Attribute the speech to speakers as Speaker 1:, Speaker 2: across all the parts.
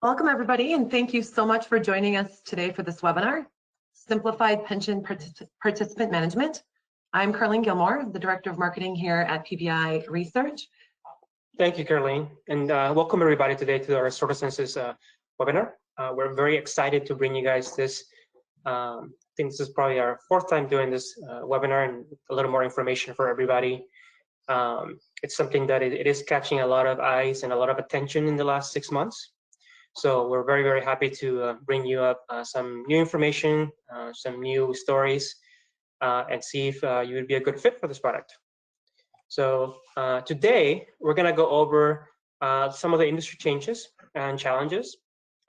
Speaker 1: Welcome, everybody, and thank you so much for joining us today for this webinar, Simplified Pension Participant Management. I'm Carlene Gilmore, the Director of Marketing here at PBI Research.
Speaker 2: Thank you, Carlene, and welcome everybody today to our CertiCensus webinar. We're very excited to bring you guys this. I think this is probably our fourth time doing this webinar and a little more information for everybody. It's something that it is catching a lot of eyes and a lot of attention in the last 6 months. So we're very, very happy to bring you up some new information, some new stories, and see if you would be a good fit for this product. So today, we're going to go over some of the industry changes and challenges.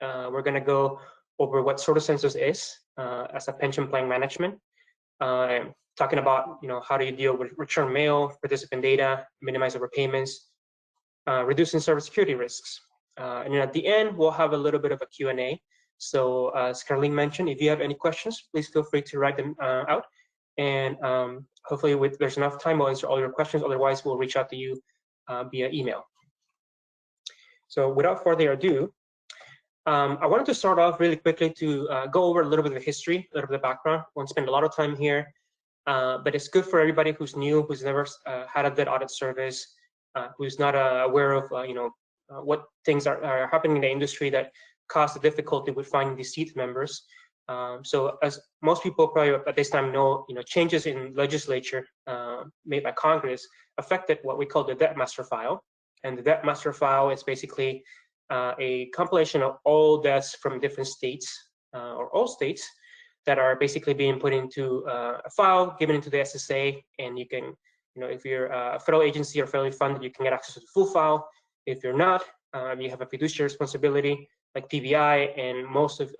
Speaker 2: We're going to go over what CertiCensus is as a pension plan management, talking about how do you deal with return mail, participant data, minimize overpayments, reducing cybersecurity risks. And then at the end, we'll have a little bit of a Q&A. So as Carlene mentioned, if you have any questions, please feel free to write them out. And hopefully there's enough time, we'll answer all your questions. Otherwise, we'll reach out to you via email. So without further ado, I wanted to start off really quickly to go over a little bit of the history, a little bit of the background. Won't spend a lot of time here, but it's good for everybody who's new, who's never had a debt audit service, who's not aware of what things are happening in the industry that cause the difficulty with finding decedent members. So as most people probably at this time know, changes in legislature made by Congress affected what we call the debt master file. And the debt master file is basically a compilation of all debts from different states or all states that are basically being put into a file, given into the SSA, and you can, if you're a federal agency or federally funded, you can get access to the full file. If you're not, you have a fiduciary responsibility like PBI, and most of,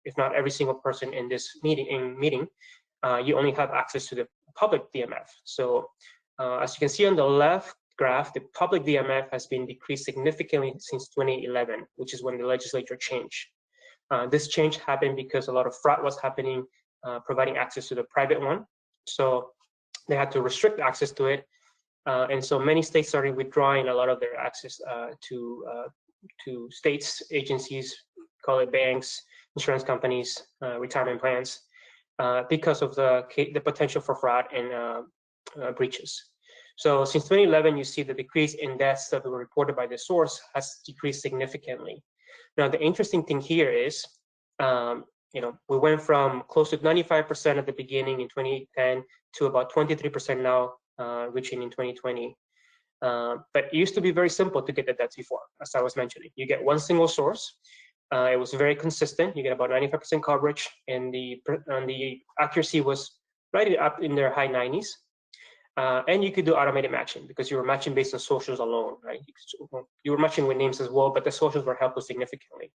Speaker 2: if not every single person in this meeting, you only have access to the public DMF. So as you can see on the left graph, the public DMF has been decreased significantly since 2011, which is when the legislature changed. This change happened because a lot of fraud was happening, providing access to the private one. So they had to restrict access to it. And so many states started withdrawing a lot of their access to states, agencies, call it banks, insurance companies, retirement plans, because of the potential for fraud and breaches. So since 2011, you see the decrease in deaths that were reported by the source has decreased significantly. Now, the interesting thing here is, we went from close to 95% at the beginning in 2010 to about 23% now, reaching in 2020. But it used to be very simple to get the debts before, as I was mentioning. You get one single source. It was very consistent. You get about 95% coverage, and the accuracy was right up in their high 90s. And you could do automated matching because you were matching based on socials alone, right? You were matching with names as well, but the socials were helpful significantly.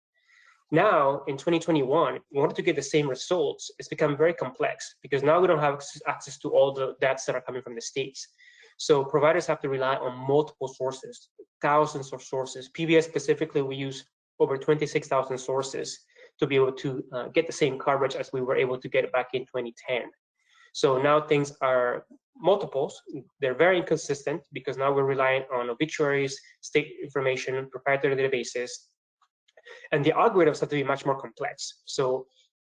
Speaker 2: Now, in 2021, in order to get the same results, it's become very complex because now we don't have access to all the debts that are coming from the states. So providers have to rely on multiple sources, thousands of sources. PBS specifically, we use over 26,000 sources to be able to get the same coverage as we were able to get back in 2010. So now things are multiples. They're very inconsistent because now we're relying on obituaries, state information, proprietary databases, and the algorithms have to be much more complex. So,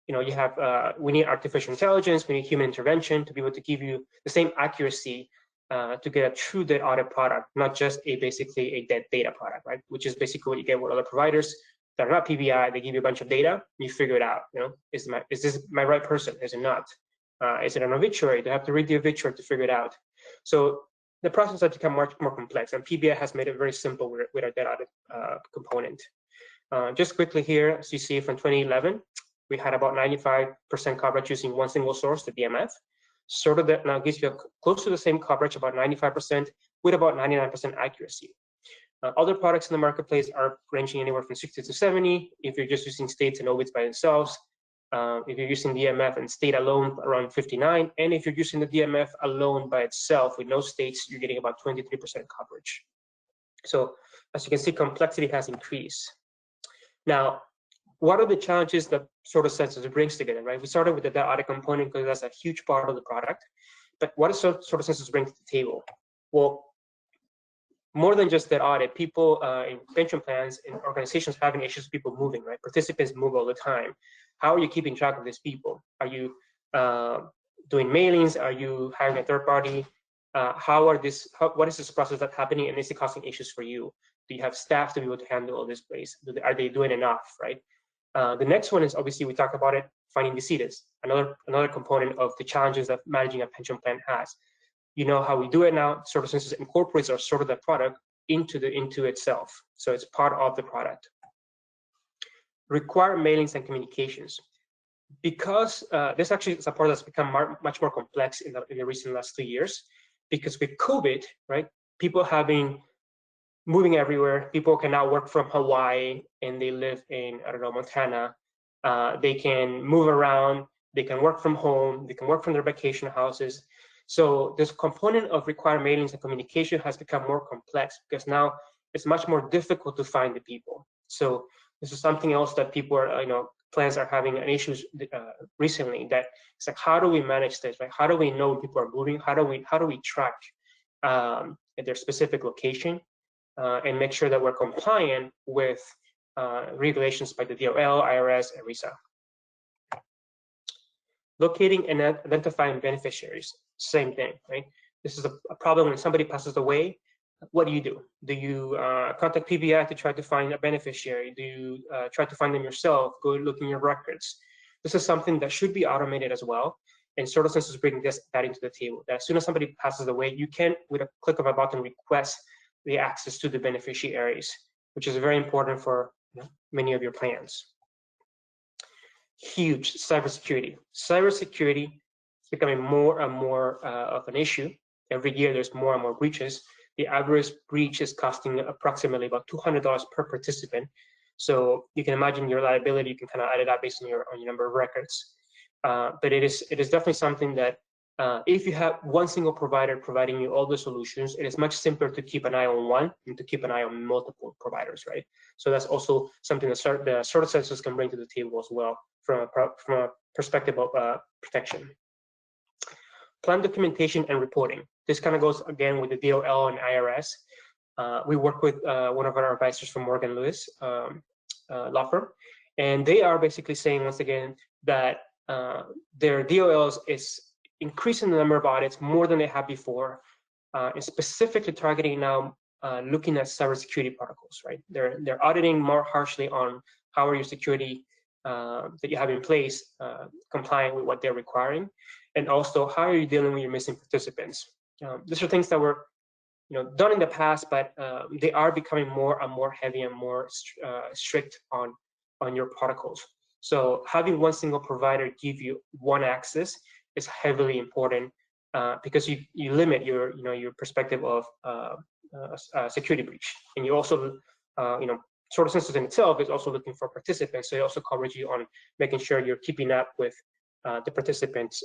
Speaker 2: you have, we need artificial intelligence, we need human intervention to be able to give you the same accuracy to get a true debt audit product, not just basically a debt data product, right? Which is basically what you get with other providers that are not PBI. They give you a bunch of data, and you figure it out. Is this my right person? Is it not? Is it an obituary? They have to read the obituary to figure it out. So the process has become much more complex, and PBI has made it very simple with our debt audit component. Just quickly here, as you see from 2011, we had about 95% coverage using one single source, the DMF. Sort of that now gives you close to the same coverage, about 95%, with about 99% accuracy. Other products in the marketplace are ranging anywhere from 60 to 70. If you're just using states and OBITs by themselves, if you're using DMF and state alone, around 59. And if you're using the DMF alone by itself with no states, you're getting about 23% coverage. So as you can see, complexity has increased. Now, what are the challenges that CertiCensus brings together, right? We started with the debt audit component because that's a huge part of the product. But what does CertiCensus bring to the table? Well, more than just that audit, people in pension plans and organizations having issues with people moving, right? Participants move all the time. How are you keeping track of these people? Are you doing mailings? Are you hiring a third party? What is this process that's happening, and is it causing issues for you? Do you have staff to be able to handle all this place? Are they doing enough, right? The next one is, obviously, we talk about it, finding decedents, another component of the challenges that managing a pension plan has. You know how we do it now. CertiCensus incorporates our sort of the product into itself, so it's part of the product. Require mailings and communications, because this actually is a part that's become much more complex in the recent last 2 years, because with COVID, right, people have been moving everywhere. People can now work from Hawaii and they live in, I don't know, Montana. They can move around, they can work from home, they can work from their vacation houses. So this component of required mailings and communication has become more complex, because now it's much more difficult to find the people. So this is something else that people are, plans are having an issues recently, that it's like, how do we manage this, right? How do we know people are moving? How do we track at their specific location and make sure that we're compliant with regulations by the DOL, IRS, and RISA. Locating and identifying beneficiaries, same thing, right? This is a problem when somebody passes away. What do? Do you contact PBI to try to find a beneficiary? Do you try to find them yourself? Go look in your records. This is something that should be automated as well. And CertiCensus is bringing that into the table. That as soon as somebody passes away, you can, with a click of a button, request the access to the beneficiaries, which is very important for many of your plans. Huge cybersecurity. Cybersecurity is becoming more and more of an issue. Every year, there's more and more breaches. The average breach is costing approximately about $200 per participant. So you can imagine your liability. You can kind of add it up based on your number of records. But it is definitely something that if you have one single provider providing you all the solutions, it is much simpler to keep an eye on one than to keep an eye on multiple providers, right? So that's also something that the CertiCensus can bring to the table as well from a perspective of protection. Plan documentation and reporting. This kind of goes again with the DOL and IRS. We work with one of our advisors from Morgan Lewis law firm, and they are basically saying once again that their DOLs is increasing the number of audits more than they have before, and specifically targeting now looking at cybersecurity protocols, right? They're auditing more harshly on how are your security that you have in place compliant with what they're requiring, and also how are you dealing with your missing participants. These are things that were done in the past, but they are becoming more and more heavy and more strict on your protocols. So having one single provider give you one access is heavily important because you limit your perspective of security breach, and you also CertiCensus in itself is also looking for participants, so it also covers you on making sure you're keeping up with the participants'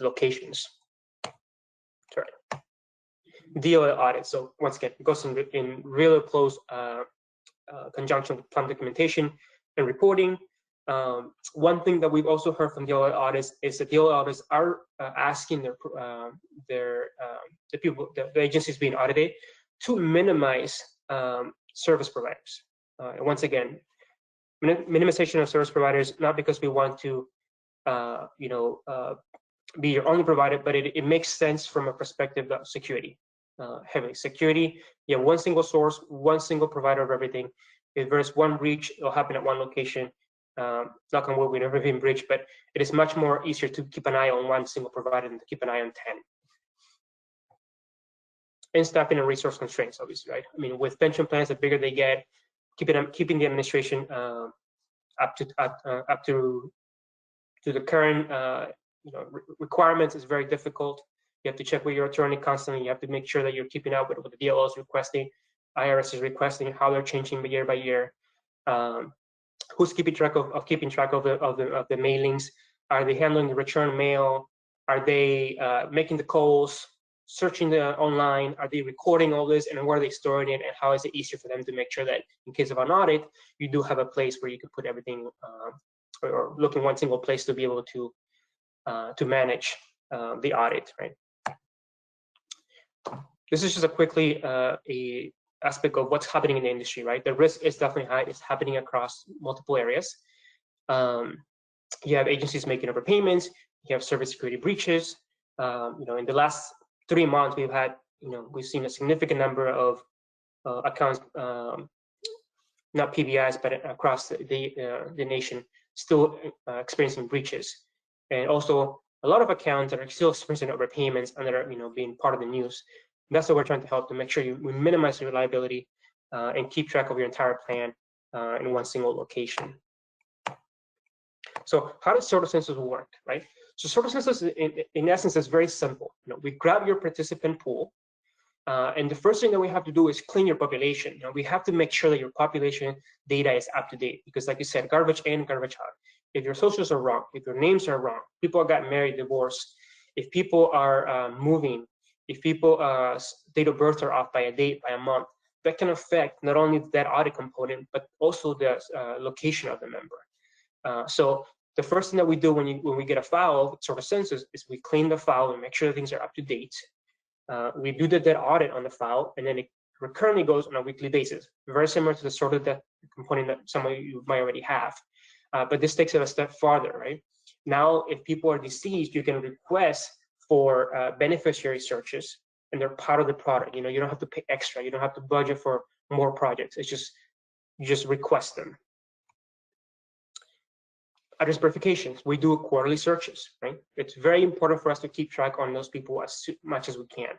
Speaker 2: locations. Sorry. DOL audit. So once again, it goes in really close conjunction with plan documentation and reporting. One thing that we've also heard from DOL audits is that DOL audits are asking the agencies being audited to minimize service providers. Once again, minimization of service providers, not because we want to be your only provider, but it makes sense from a perspective of security. Heavily security, you have one single source, one single provider of everything. If there's one breach, it'll happen at one location. Knock on wood, we've never been breached, but it is much more easier to keep an eye on one single provider than to keep an eye on 10. And staffing and resource constraints, obviously, right? I mean, with pension plans, the bigger they get, keeping the administration up to the current requirements is very difficult. You have to check with your attorney constantly. You have to make sure that you're keeping up with what the DOL is requesting, IRS is requesting, how they're changing year by year. Who's keeping track of the mailings? Are they handling the return mail? Are they making the calls, searching the online? Are they recording all this, and where are they storing it? And how is it easier for them to make sure that in case of an audit, you do have a place where you can put everything, or look in one single place to be able to manage the audit, right? This is just a quickly a aspect of what's happening in the industry, right? The risk is definitely high. It's happening across multiple areas. You have agencies making overpayments. You have service security breaches. In the last 3 months, we've seen a significant number of accounts, not PBIs, but across the nation, still experiencing breaches, and also a lot of accounts that are still experiencing overpayments and that are being part of the news. And that's what we're trying to help to make sure we minimize the reliability and keep track of your entire plan in one single location. So how does CertiCensus work, right? So CertiCensus, in essence, is very simple. We grab your participant pool, and the first thing that we have to do is clean your population. We have to make sure that your population data is up to date, because like you said, garbage in, garbage out. If your socials are wrong, if your names are wrong, people got married, divorced, if people are moving, if people date of birth are off by a date, by a month, that can affect not only that audit component, but also the location of the member. So the first thing that we do when we get a file, CertiCensus, is we clean the file and make sure things are up to date. We do the debt audit on the file, and then it recurrently goes on a weekly basis, very similar to the sort of debt component that some of you might already have. But this takes it a step farther, right? Now, if people are deceased, you can request for beneficiary searches, and they're part of the product. You don't have to pay extra. You don't have to budget for more projects. It's just, you just request them. Address verifications. We do quarterly searches, right? It's very important for us to keep track on those people as much as we can.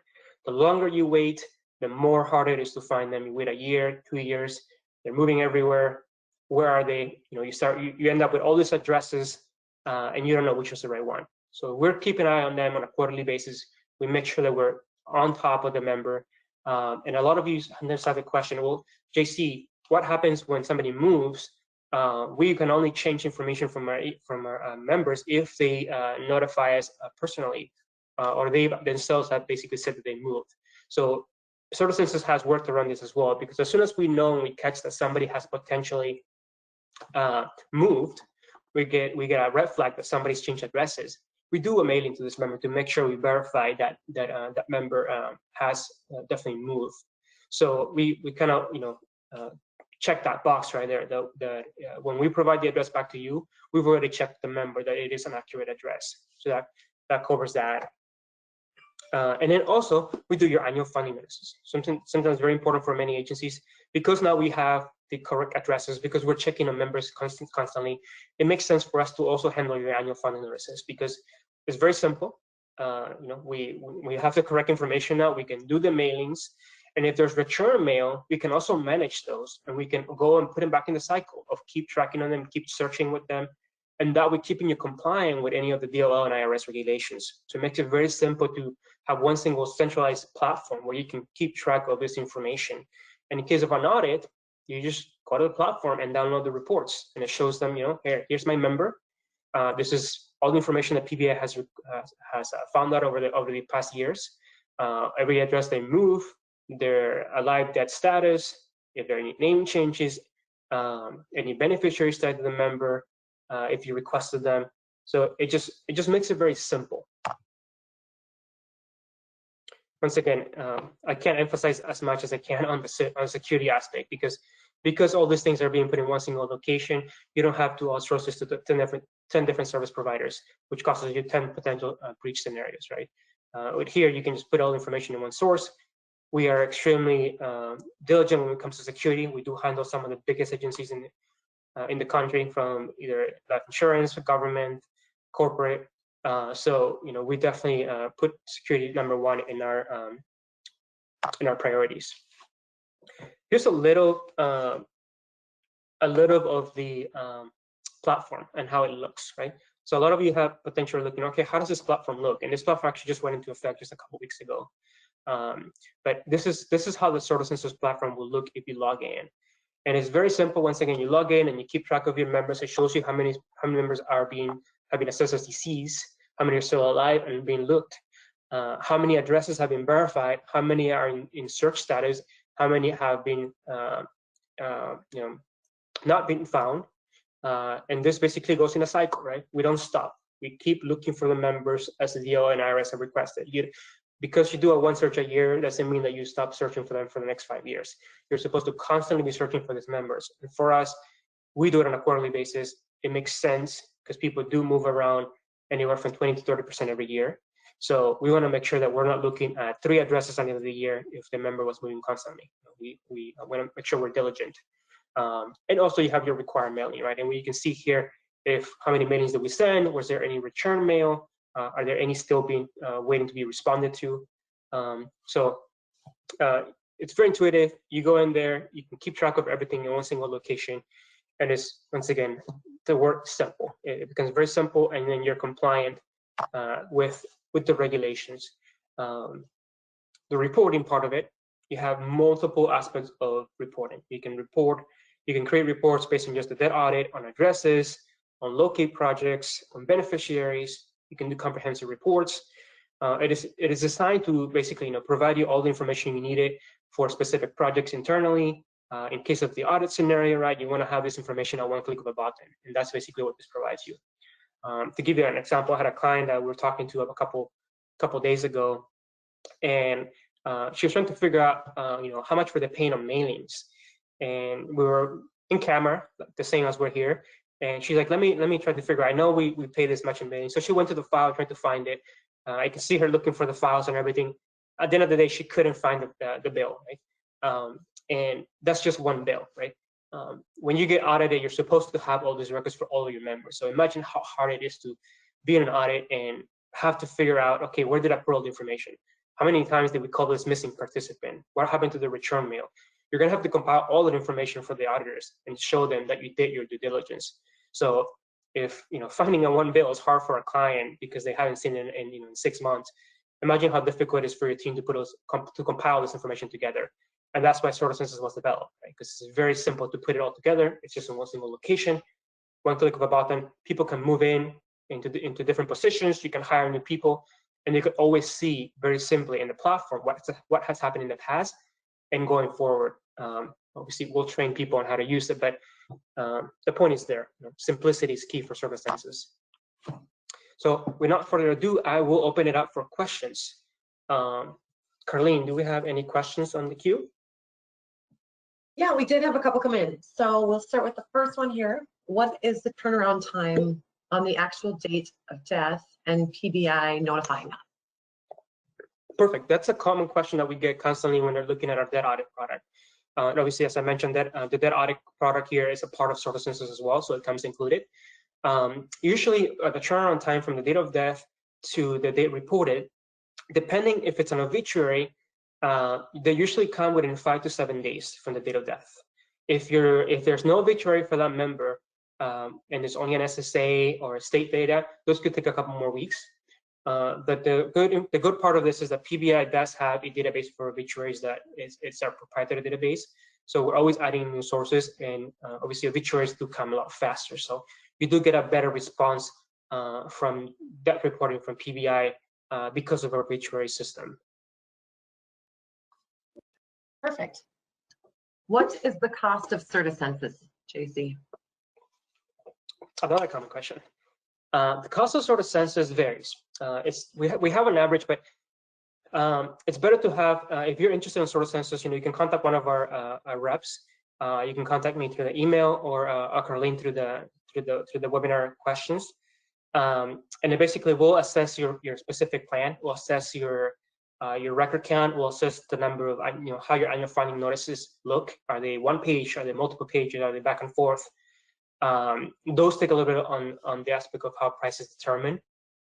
Speaker 2: The longer you wait, the more hard it is to find them. You wait a year, 2 years, they're moving everywhere. Where are they? You end up with all these addresses and you don't know which is the right one. So we're keeping an eye on them on a quarterly basis. We make sure that we're on top of the member. And a lot of you have the question, well, JC, what happens when somebody moves? We can only change information from our members if they notify us personally, or they themselves have basically said that they moved. So CertiCensus has worked around this as well, because as soon as we know and we catch that somebody has potentially moved, we get a red flag that somebody's changed addresses. We do a mailing to this member to make sure we verify that that member has definitely moved. So we kind of check that box right there. When we provide the address back to you, we've already checked the member that it is an accurate address. So that covers that. And then also we do your annual funding notices. Sometimes very important for many agencies, because now we have the correct addresses, because we're checking on members constantly. It makes sense for us to also handle your annual funding notices, because it's very simple. We have the correct information now. We can do the mailings. And if there's return mail, we can also manage those, and we can go and put them back in the cycle of keep tracking on them, keep searching with them, and that way keeping you compliant with any of the DOL and IRS regulations. So it makes it very simple to have one single centralized platform where you can keep track of this information. And in case of an audit, you just go to the platform and download the reports, and it shows them, here's my member. This is all the information that PBI has found out over the past years. Every address they move, their alive debt status, if there are any name changes, any beneficiaries tied to the member, if you requested them. So it just makes it very simple. Once again, I can't emphasize as much as I can on the security aspect, because all these things are being put in one single location. You don't have to outsource this to 10 different service providers, which causes you 10 potential breach scenarios, right? With here, you can just put all the information in one source. We are extremely diligent when it comes to security. We do handle some of the biggest agencies in the country, from either life insurance, government, corporate. So we definitely put security number one in our priorities. Here's a little of the platform and how it looks, right? So a lot of you have potentially looking, okay, how does this platform look? And this platform actually just went into effect just a couple weeks ago. But this is how the CertiCensus platform will look if you log in. And it's very simple. Once again, you log in and you keep track of your members. It shows you how many members have been assessed as deceased, how many are still alive and being looked, how many addresses have been verified, how many are in search status, how many have been not been found. And this basically goes in a cycle, right? We don't stop. We keep looking for the members as the DOL and IRS have requested. because you do a one search a year doesn't mean that you stop searching for them for the next 5 years. You're supposed to constantly be searching for these members. And for us, we do it on a quarterly basis. It makes sense because people do move around anywhere from 20 to 30% every year. So we want to make sure that we're not looking at 3 addresses at the end of the year if the member was moving constantly. We want to make sure we're diligent. And also you have your required mailing, right? And you can see here if how many mailings did we send, was there any return mail, are there any still being waiting to be responded to? It's very intuitive. You go in there, you can keep track of everything in one single location. And it's, once again, the word simple. It becomes very simple, and then you're compliant with the regulations. The reporting part of it, you have multiple aspects of reporting. You can create reports based on just the debt audit, on addresses, on locate projects, on beneficiaries. You can do comprehensive reports. It is designed to basically provide you all the information you needed for specific projects internally. In case of the audit scenario, right, you want to have this information at one click of a button, and that's basically what this provides you. To give you an example, I had a client that we were talking to a couple days ago, and she was trying to figure out, how much were they paying on mailings, and we were in camera, the same as we're here, and she's like, let me try to figure out. I know we pay this much in mailings, so she went to the file, tried to find it. I can see her looking for the files and everything. At the end of the day, she couldn't find the bill, right? And that's just one bill, right? When you get audited, you're supposed to have all these records for all of your members. So imagine how hard it is to be in an audit and have to figure out, okay, where did I put all the information? How many times did we call this missing participant? What happened to the return mail? You're gonna have to compile all that information for the auditors and show them that you did your due diligence. So if finding a one bill is hard for a client because they haven't seen it in 6 months, imagine how difficult it is for your team to compile this information together. And that's why CertiCensus was developed, right? Because it's very simple to put it all together. It's just in one single location, one click of a button. People can move into different positions. You can hire new people, and you can always see very simply in the platform what has happened in the past and going forward. Obviously, we'll train people on how to use it, but the point is there. Simplicity is key for CertiCensus. So without further ado, I will open it up for questions. Carlene, do we have any questions on the queue?
Speaker 1: Yeah, we did have a couple come in. So we'll start with the first one here. What is the turnaround time on the actual date of death and PBI notifying us?
Speaker 2: Perfect. That's a common question that we get constantly when they're looking at our debt audit product. Obviously, as I mentioned, that the debt audit product here is a part of CertiCensus as well, so it comes included. Usually, the turnaround time from the date of death to the date reported, depending if it's an obituary, they usually come within 5 to 7 days from the date of death. If there's no obituary for that member and it's only an SSA or state data, those could take a couple more weeks. But the good part of this is that PBI does have a database for obituaries that it's our proprietary database. So we're always adding new sources, and obviously obituaries do come a lot faster. So you do get a better response from death reporting from PBI because of our obituary system.
Speaker 1: Perfect. What is the cost of CertiCensus, JC?
Speaker 2: Another common question. The cost of CertiCensus varies. We have an average, but it's better to have. If you're interested in CertiCensus, you can contact one of our reps. You can contact me through the email or Carlene through the webinar questions. And then basically we'll assess your specific plan. We'll assess your record count. We'll assess the number of how your annual finding notices look. Are they one page? Are they multiple pages? Are they back and forth? Those take a little bit on the aspect of how price is determined.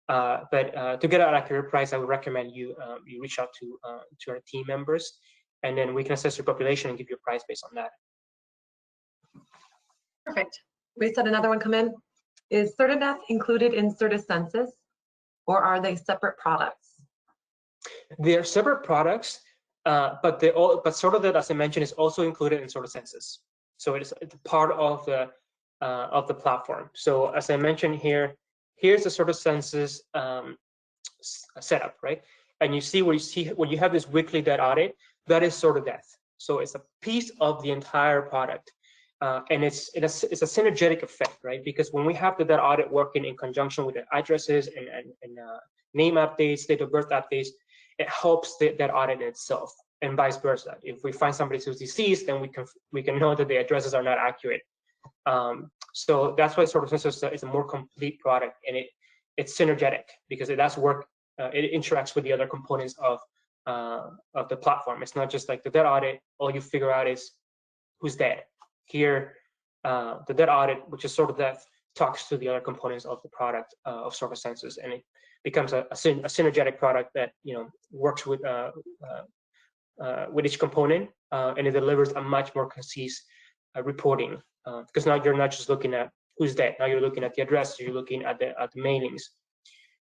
Speaker 2: But to get an accurate price, I would recommend you reach out to our team members, and then we can assess your population and give you a price based on that.
Speaker 1: Perfect. We had another one come in. Is CertiDeath included in CertiCensus, or are they separate products?
Speaker 2: They are separate products, but CertiDeath, as I mentioned, is also included in CertiCensus. So it's part of the platform. So as I mentioned here, here's the CertiCensus setup, right? And you see when you have this weekly debt audit, that is CertiDeath. So it's a piece of the entire product. And it's a synergetic effect, right? Because when we have the debt audit working in conjunction with the addresses and name updates, date of birth updates, it helps that audit itself, and vice versa. If we find somebody who's deceased, then we can know that the addresses are not accurate. So that's why CertiCensus is a more complete product, and it's synergetic because it does work. It interacts with the other components of the platform. It's not just like the debt audit. All you figure out is who's dead. Here, the debt audit, which is sort of that, talks to the other components of the product of CertiCensus, and it becomes a synergetic product that works with each component, and it delivers a much more concise reporting, because now you're not just looking at who's dead. Now you're looking at the address. You're looking at the mailings.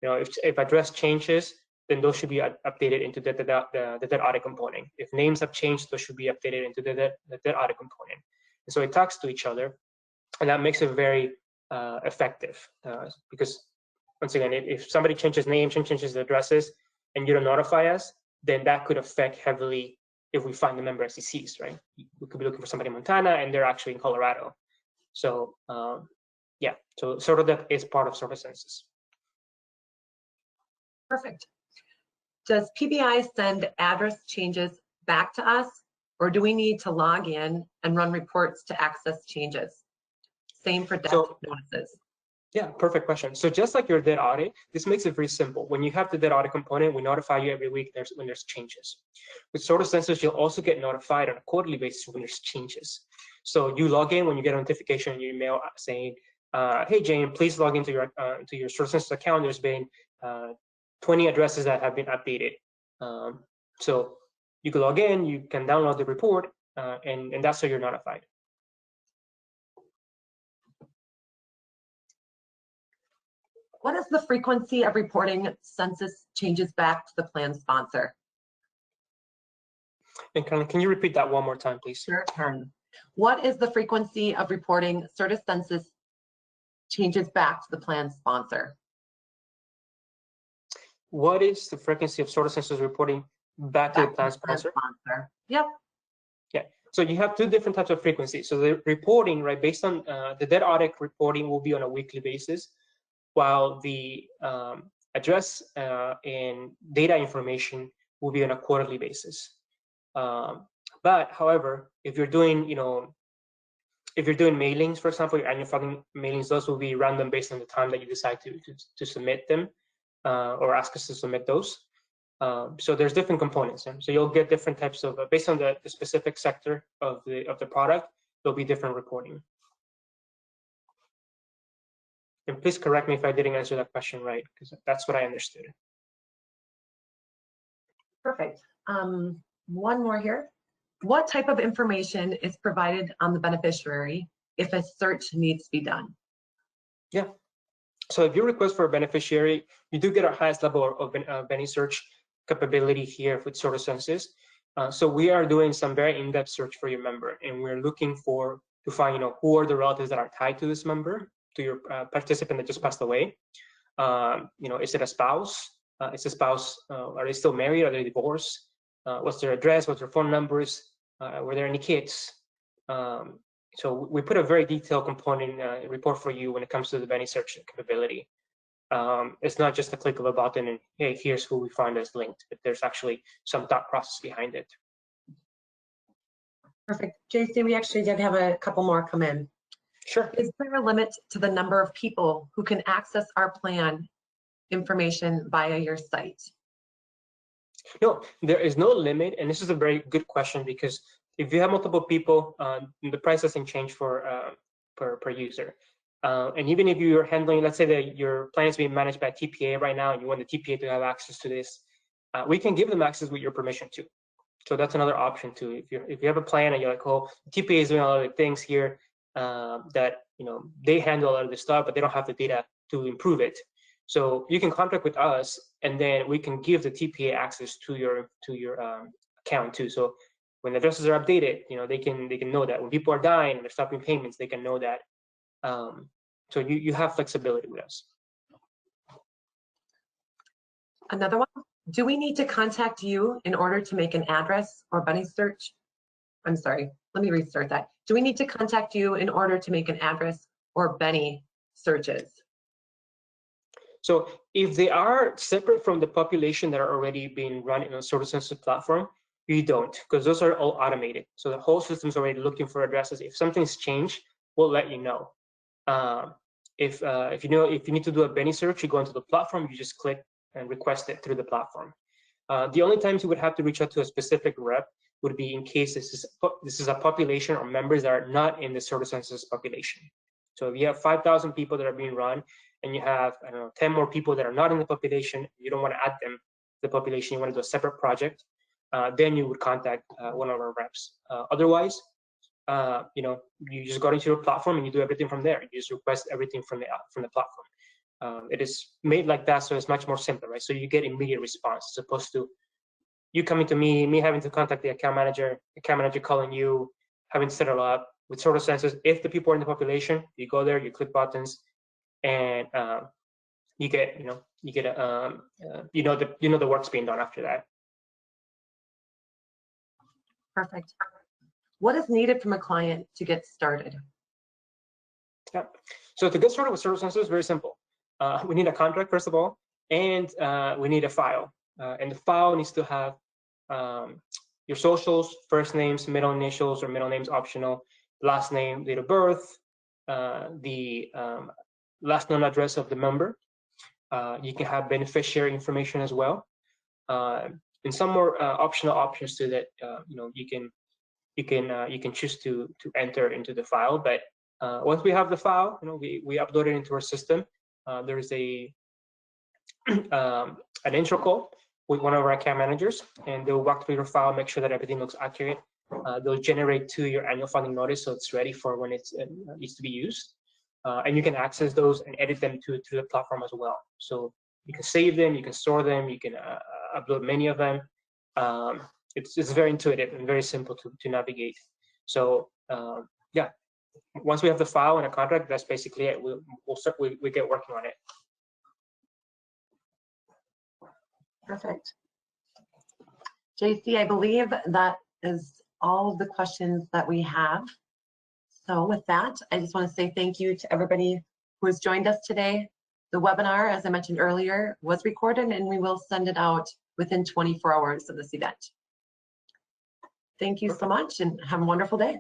Speaker 2: If address changes, then those should be updated into the debt audit component. If names have changed, those should be updated into the debt audit component. And so it talks to each other, and that makes it very effective, because once again, if somebody changes names and changes the addresses and you don't notify us, then that could affect heavily if we find the member as deceased, right? We could be looking for somebody in Montana and they're actually in Colorado. So yeah, so sort of that is part of CertiCensus.
Speaker 1: Perfect. Does PBI send address changes back to us, or do we need to log in and run reports to access changes? Same for death notices.
Speaker 2: Yeah, perfect question. So just like your debt audit, this makes it very simple. When you have the debt audit component, we notify you every week when there's changes. With CertiCensus, you'll also get notified on a quarterly basis when there's changes. So you log in when you get a notification in your email saying, hey, Jane, please log into your CertiCensus account. There's been 20 addresses that have been updated. So you can log in, you can download the report, and that's how you're notified.
Speaker 1: What is the frequency of reporting census changes back to the plan sponsor?
Speaker 2: And can you repeat that one more time, please?
Speaker 1: Sure. What is the frequency of reporting CertiCensus changes back to the plan sponsor?
Speaker 2: What is the frequency of CertiCensus reporting back to the plan sponsor?
Speaker 1: Yep.
Speaker 2: Yeah. So you have two different types of frequencies. So the reporting, right, based on the debt audit reporting will be on a weekly basis, while the address and data information will be on a quarterly basis. But however, if you're doing, mailings, for example, your annual filing mailings, those will be random based on the time that you decide to submit them or ask us to submit those. So there's different components, and so you'll get different types of based on the specific sector of the product. There'll be different reporting. And please correct me if I didn't answer that question right, because that's what I understood.
Speaker 1: Perfect. One more here. What type of information is provided on the beneficiary if a search needs to be done?
Speaker 2: Yeah. So if you request for a beneficiary, you do get our highest level of Benny search capability here with CertiCensus. So we are doing some very in-depth search for your member, and we're looking to find who are the relatives that are tied to this member, to your participant that just passed away. Is it a spouse? Is the spouse, are they still married? Are they divorced? What's their address? What's their phone numbers? Were there any kids? So we put a very detailed component report for you when it comes to the Benny search capability. It's not just a click of a button and, hey, here's who we find as linked, but there's actually some thought process behind it.
Speaker 1: Perfect. JC, we actually did have a couple more come in.
Speaker 2: Sure.
Speaker 1: Is there a limit to the number of people who can access our plan information via your site?
Speaker 2: No, there is no limit, and this is a very good question, because if you have multiple people, the price doesn't change per user. And even if you're handling, let's say that your plan is being managed by TPA right now, and you want the TPA to have access to this, we can give them access with your permission too. So that's another option too. If you have a plan and you're like, oh, TPA is doing a lot of things here that they handle a lot of this stuff, but they don't have the data to improve it. So you can contract with us, and then we can give the TPA access to your account too. So when the addresses are updated, they can know that when people are dying and they're stopping payments, they can know that. So you have flexibility with us.
Speaker 1: Another one. Do we need to contact you in order to make an address or Benny search? I'm sorry, let me restart that. Do we need to contact you in order to make an address or Benny searches?
Speaker 2: So if they are separate from the population that are already being run in a CertiCensus platform, you don't, because those are all automated. So the whole system's already looking for addresses. If something's changed, we'll let you know. If you need to do a Benny search, you go into the platform, you just click and request it through the platform. The only times you would have to reach out to a specific rep would be in case this is a population or members that are not in the CertiCensus population. So if you have 5,000 people that are being run, and you have, I don't know, 10 more people that are not in the population, you don't want to add them to the population, you want to do a separate project, then you would contact one of our reps. Otherwise, you just go into your platform and you do everything from there. You just request everything from the platform. It is made like that, so it's much more simple, right? So you get immediate response as opposed to you coming to me having to contact the account manager calling you, having to set it up. With CertiCensus, if the people are in the population, you go there, you click buttons, and you get the work's being done after that.
Speaker 1: Perfect. What is needed from a client to get started?
Speaker 2: Yeah. So to get started with CertiCensus is very simple. We need a contract, first of all, and we need a file. And the file needs to have your socials, first names, middle initials, or middle names optional, last name, date of birth, the last known address of the member. You can have beneficiary information as well, and some more optional options to that. You can choose to enter into the file. But once we have the file, we upload it into our system. There is an intro call with one of our account managers, and they'll walk through your file, make sure that everything looks accurate. They'll generate to your annual funding notice, so it's ready for when it needs to be used. And you can access those and edit them to the platform as well. So you can save them, you can store them, you can upload many of them. It's very intuitive and very simple to navigate. So yeah, once we have the file and a contract, that's basically it. We get working on it.
Speaker 1: Perfect. JC, I believe that is all of the questions that we have. So with that, I just want to say thank you to everybody who has joined us today. The webinar, as I mentioned earlier, was recorded, and we will send it out within 24 hours of this event. Thank you so much, and have a wonderful day.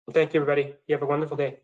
Speaker 2: Well, thank you, everybody. You have a wonderful day.